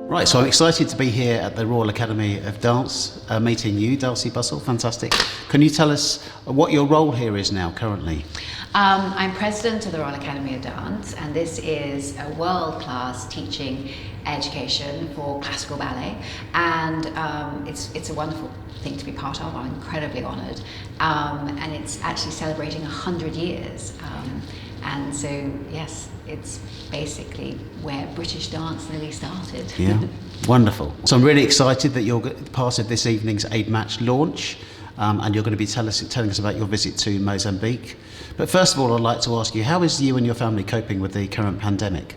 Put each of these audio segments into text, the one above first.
Right, so I'm excited to be here at the Royal Academy of Dance, meeting you, Darcey Bussell. Fantastic. Can you tell us what your role here is now, currently? I'm president of the Royal Academy of Dance, and this is a world-class teaching education for classical ballet, and it's a wonderful thing to be part of. I'm incredibly honoured, and it's actually celebrating 100 years. And so, yes, it's basically where British dance really started. Yeah, wonderful. So I'm really excited that you're part of this evening's Aid Match launch, and you're going to be telling us about your visit to Mozambique. But first of all, I'd like to ask you, how is you and your family coping with the current pandemic?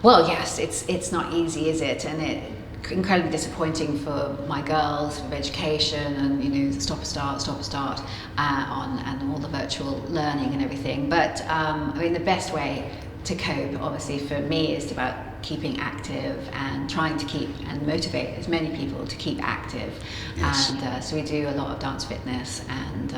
Well, yes, it's not easy, is it? And it's incredibly disappointing for my girls with education and, you know, stop start and all the virtual learning and everything. But I mean, the best way to cope, obviously, for me is about keeping active and trying to keep and motivate as many people to keep active. Yes. And so we do a lot of dance fitness, and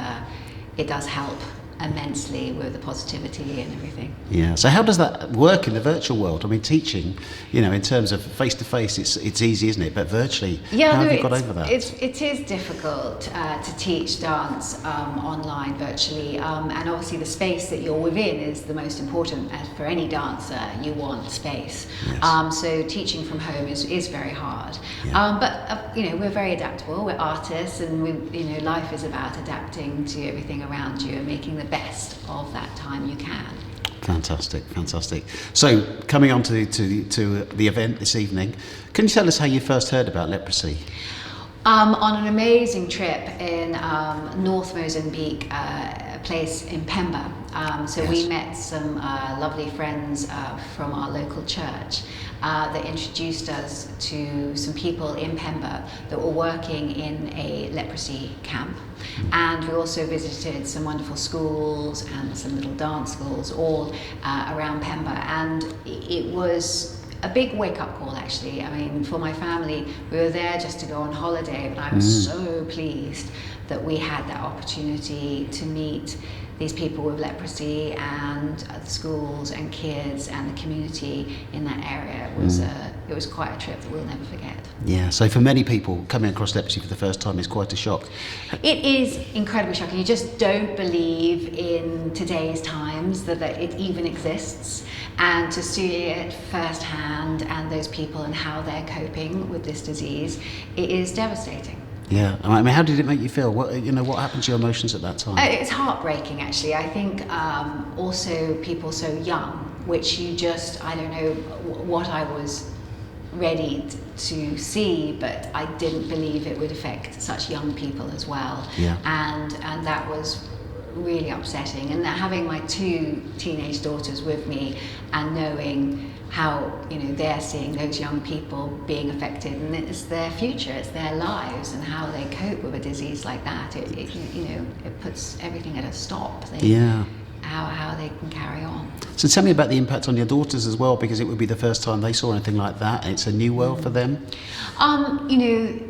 it does help immensely with the positivity and everything. Yeah. So how does that work in the virtual world? I mean, teaching, you know, in terms of face to face, it's easy, isn't it? But virtually, yeah, how have you got over that? It is difficult to teach dance online, virtually, and obviously the space that you're within is the most important. For any dancer, you want space. Yes. So teaching from home is very hard. Yeah. But you know, we're very adaptable. We're artists, and you know, life is about adapting to everything around you and making the best of that time you can. Fantastic, fantastic. So, coming on to the event this evening, can you tell us how you first heard about Leprosy? On an amazing trip in North Mozambique, a place in Pemba. So Yes. we met some lovely friends from our local church that introduced us to some people in Pemba that were working in a leprosy camp. And we also visited some wonderful schools and some little dance schools all around Pemba. And it was a big wake-up call, actually. I mean, for my family, we were there just to go on holiday, but I was so pleased that we had that opportunity to meet these people with leprosy, and the schools and kids and the community in that area. It was quite a trip that we'll never forget. Yeah, so for many people, coming across leprosy for the first time is quite a shock. It is incredibly shocking. You just don't believe in today's times that it even exists. And to see it firsthand, and those people and how they're coping with this disease, it is devastating. Yeah, I mean, how did it make you feel? What happened to your emotions at that time? It's heartbreaking, actually. I think also people so young, which you just, I don't know what I was ready to see, but I didn't believe it would affect such young people as well. Yeah. And that was really upsetting. And having my two teenage daughters with me and knowing how, you know, they're seeing those young people being affected, and it's their future, it's their lives, and how they cope with a disease like that, it puts everything at a stop. How they can carry on. So tell me about the impact on your daughters as well, because it would be the first time they saw anything like that. It's a new world for them. You know,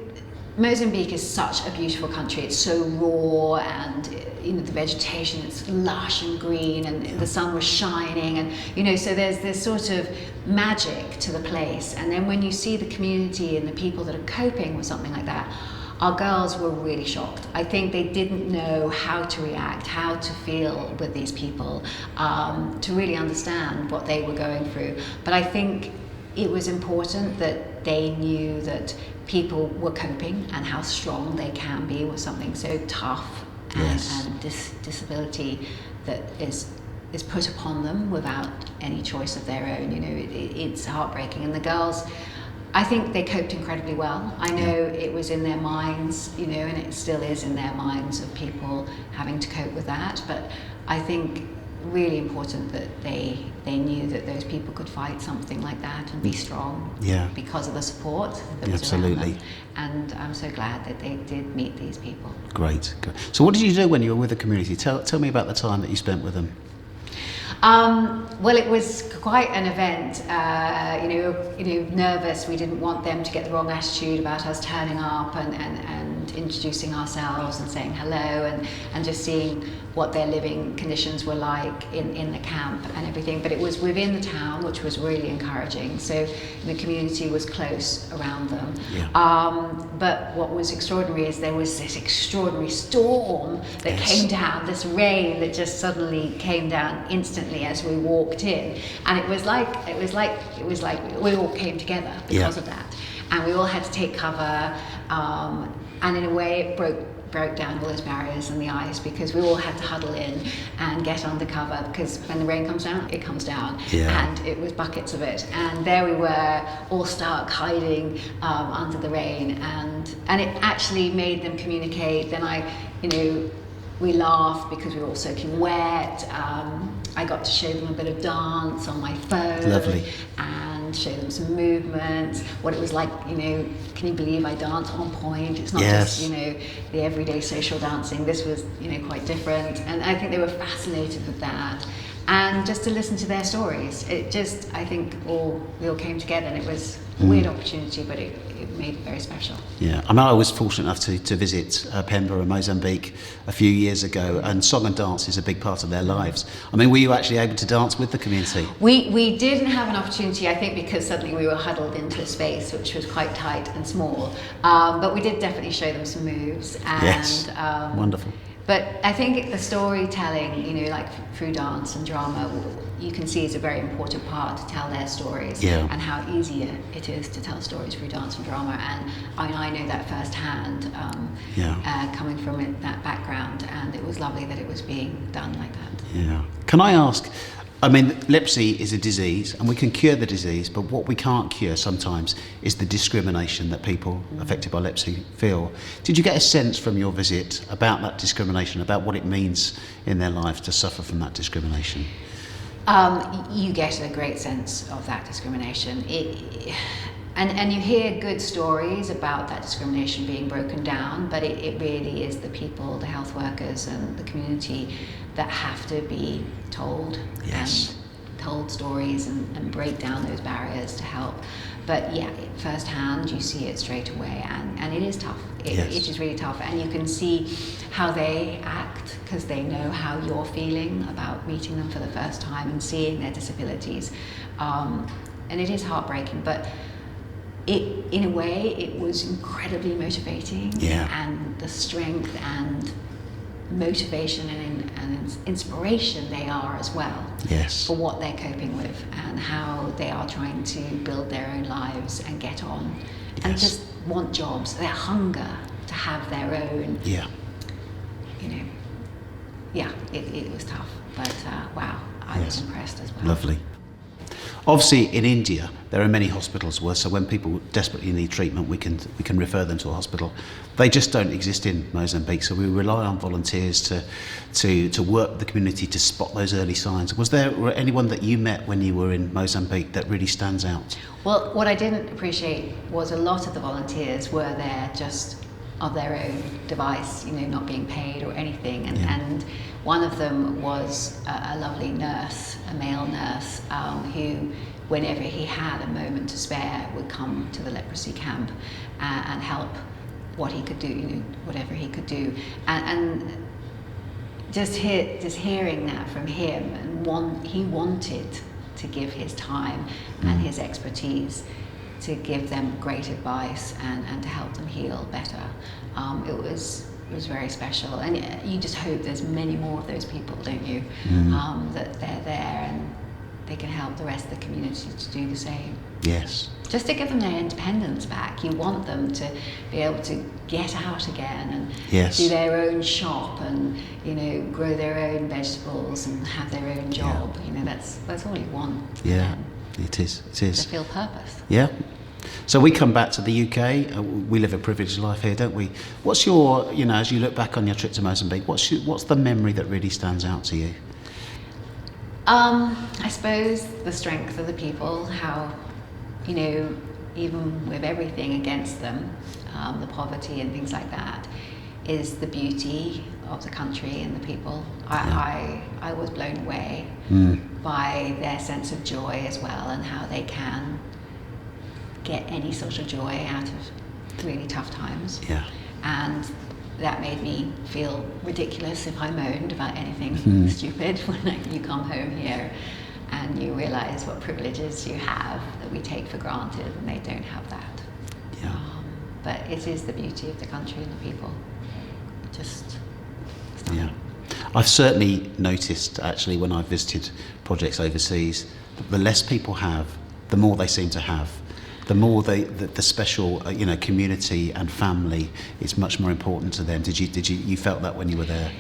Mozambique is such a beautiful country. It's so raw, and you know, the vegetation, it's lush and green, and the sun was shining, and you know, so there's this sort of magic to the place. And then when you see the community and the people that are coping with something like that, our girls were really shocked. I think they didn't know how to react, how to feel with these people, to really understand what they were going through. But I think it was important that they knew that people were coping and how strong they can be with something so tough and disability that is put upon them without any choice of their own. You know, it's heartbreaking. And the girls, I think they coped incredibly well. I know it was in their minds, you know, and it still is in their minds of people having to cope with that. But I think really important that they knew that those people could fight something like that and be strong because of the support that was around them. And I'm so glad that they did meet these people. Great. So what did you do when you were with the community? Tell me about the time that you spent with them. Well, it was quite an event. Nervous. We didn't want them to get the wrong attitude about us turning up and introducing ourselves and saying hello and just seeing what their living conditions were like in the camp and everything. But it was within the town, which was really encouraging. So the community was close around them. Yeah. But what was extraordinary is there was this extraordinary storm that Yes. came down, this rain that just suddenly came down instantly as we walked in, and it was like we all came together because of that, and we all had to take cover, and in a way it broke down all those barriers and the ice, because we all had to huddle in and get under cover, because when the rain comes down, it comes down. Yeah. And it was buckets of it, and there we were all stuck hiding under the rain, and it actually made them communicate. Then we laughed because we were all soaking wet. I got to show them a bit of dance on my phone. Lovely. And show them some movements, what it was like, can you believe I dance on point? It's not Yes. just, the everyday social dancing. This was, quite different. And I think they were fascinated with that. And just to listen to their stories, I think we all came together, and it was a weird opportunity, but it made it very special. Yeah, I was fortunate enough to visit Pemba and Mozambique a few years ago, and song and dance is a big part of their lives. Were you actually able to dance with the community? We didn't have an opportunity, I think, because suddenly we were huddled into a space which was quite tight and small. But we did definitely show them some moves. And, Yes, wonderful. But I think the storytelling, like through dance and drama, you can see is a very important part to tell their stories, Yeah. and how easy it is to tell stories through dance and drama. And I know that firsthand, coming from that background, and it was lovely that it was being done like that. Yeah. Can I ask, leprosy is a disease, and we can cure the disease, but what we can't cure sometimes is the discrimination that people affected by leprosy feel. Did you get a sense from your visit about that discrimination, about what it means in their life to suffer from that discrimination? You get a great sense of that discrimination. And you hear good stories about that discrimination being broken down, but it really is the people, the health workers and the community that have to be told. Yes. And told stories and break down those barriers to help. But yeah, firsthand you see it straight away, and it is tough. Yes. It is really tough, and you can see how they act, because they know how you're feeling about meeting them for the first time and seeing their disabilities. And it is heartbreaking, but in a way it was incredibly motivating. Yeah. And the strength and motivation and inspiration they are as well. Yes. For what they're coping with and how they are trying to build their own lives and get on. And Yes. just want jobs, their hunger to have their own. Yeah. It was tough, but wow, I was Yes. impressed as well. Lovely. Obviously, in India, there are many hospitals so when people desperately need treatment, we can refer them to a hospital. They just don't exist in Mozambique, so we rely on volunteers to work with the community to spot those early signs. Was there anyone that you met when you were in Mozambique that really stands out? Well, what I didn't appreciate was a lot of the volunteers were there just of their own device, not being paid or anything. And one of them was a lovely nurse, a male nurse, who, whenever he had a moment to spare, would come to the leprosy camp and help what he could do, whatever he could do. And just hearing that from him, and he wanted to give his time and his expertise to give them great advice and to help them heal better. It was very special, and you just hope there's many more of those people, don't you? That they're there and they can help the rest of the community to do the same. Yes. Just to give them their independence back. You want them to be able to get out again and Yes. do their own shop and grow their own vegetables and have their own job. That's all you want. Yeah, it is. To feel purpose. Yeah. So we come back to the UK. We live a privileged life here, don't we? What's your, as you look back on your trip to Mozambique, what's the memory that really stands out to you? I suppose the strength of the people, how, even with everything against them, the poverty and things like that, is the beauty of the country and the people. I was blown away by their sense of joy as well, and how they can get any sort of joy out of really tough times. Yeah. And that made me feel ridiculous if I moaned about anything stupid when you come home here and you realise what privileges you have that we take for granted, and they don't have that. Yeah. But it is the beauty of the country and the people. Just stunning. Yeah. I've certainly noticed, actually, when I've visited projects overseas, that the less people have, the more they seem to have. The more the special, community and family is much more important to them. Did you felt that when you were there?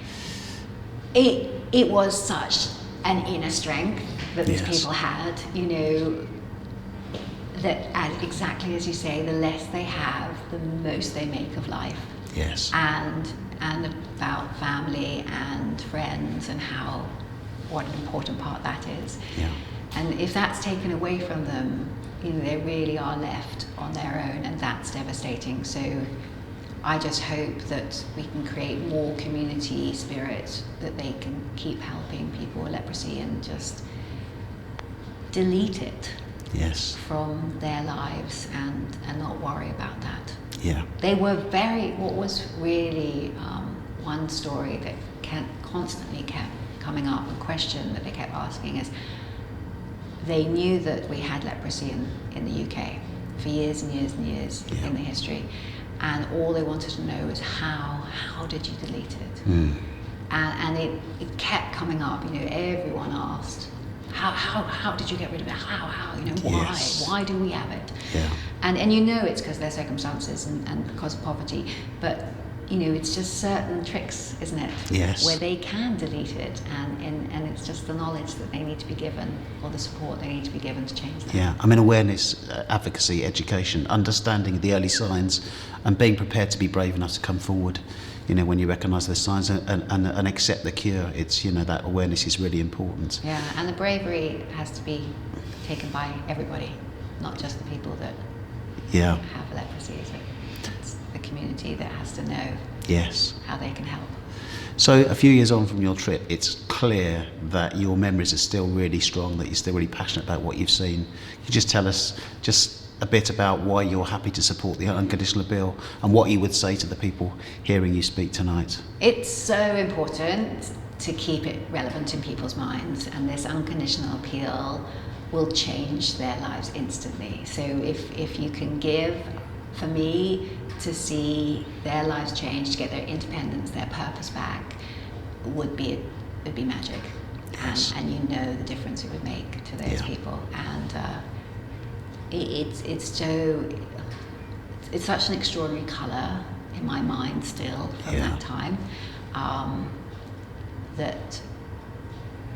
It was such an inner strength that these Yes. people had, that exactly as you say, the less they have, the most they make of life. Yes. And about family and friends, and what an important part that is. Yeah. And if that's taken away from them, they really are left on their own, and that's devastating. So I just hope that we can create more community spirit, that they can keep helping people with leprosy and just delete it Yes. from their lives and not worry about that. Yeah. They were what was really one story that constantly kept coming up, a question that they kept asking is, they knew that we had leprosy in the UK for years and years and years in the history, and all they wanted to know was how did you delete it? And it kept coming up. Everyone asked, how did you get rid of it? How why? Yes. Why do we have it? Yeah. And it's because of their circumstances and because of poverty, but it's just certain tricks, isn't it? Yes. Where they can delete it, and it's just the knowledge that they need to be given, or the support they need to be given to change that. Yeah. I mean, awareness, advocacy, education, understanding the early signs, and being prepared to be brave enough to come forward. When you recognise the signs and accept the cure, it's that awareness is really important. Yeah, and the bravery has to be taken by everybody, not just the people that have leprosy. It's the community that has to know Yes. how they can help. So a few years on from your trip, it's clear that your memories are still really strong, that you're still really passionate about what you've seen. Can you just tell us just a bit about why you're happy to support the Unconditional Appeal, and what you would say to the people hearing you speak tonight? It's so important to keep it relevant in people's minds, and this Unconditional Appeal will change their lives instantly. So if you can give, for me, to see their lives change, to get their independence, their purpose back, would be magic. Yes. And the difference it would make to those people. And it's such an extraordinary colour in my mind still from that time, that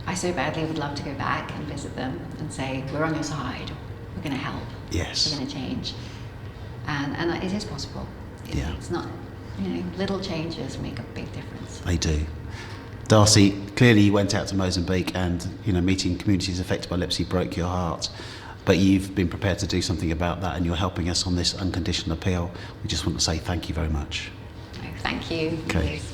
I so badly would love to go back and visit them and say, we're on your side, we're going to help, Yes. we're going to change. And it is possible. It's not, little changes make a big difference. They do. Darcey, clearly you went out to Mozambique, and meeting communities affected by leprosy broke your heart, but you've been prepared to do something about that, and you're helping us on this Unconditional Appeal. We just want to say thank you very much. Thank you. Okay. Yes.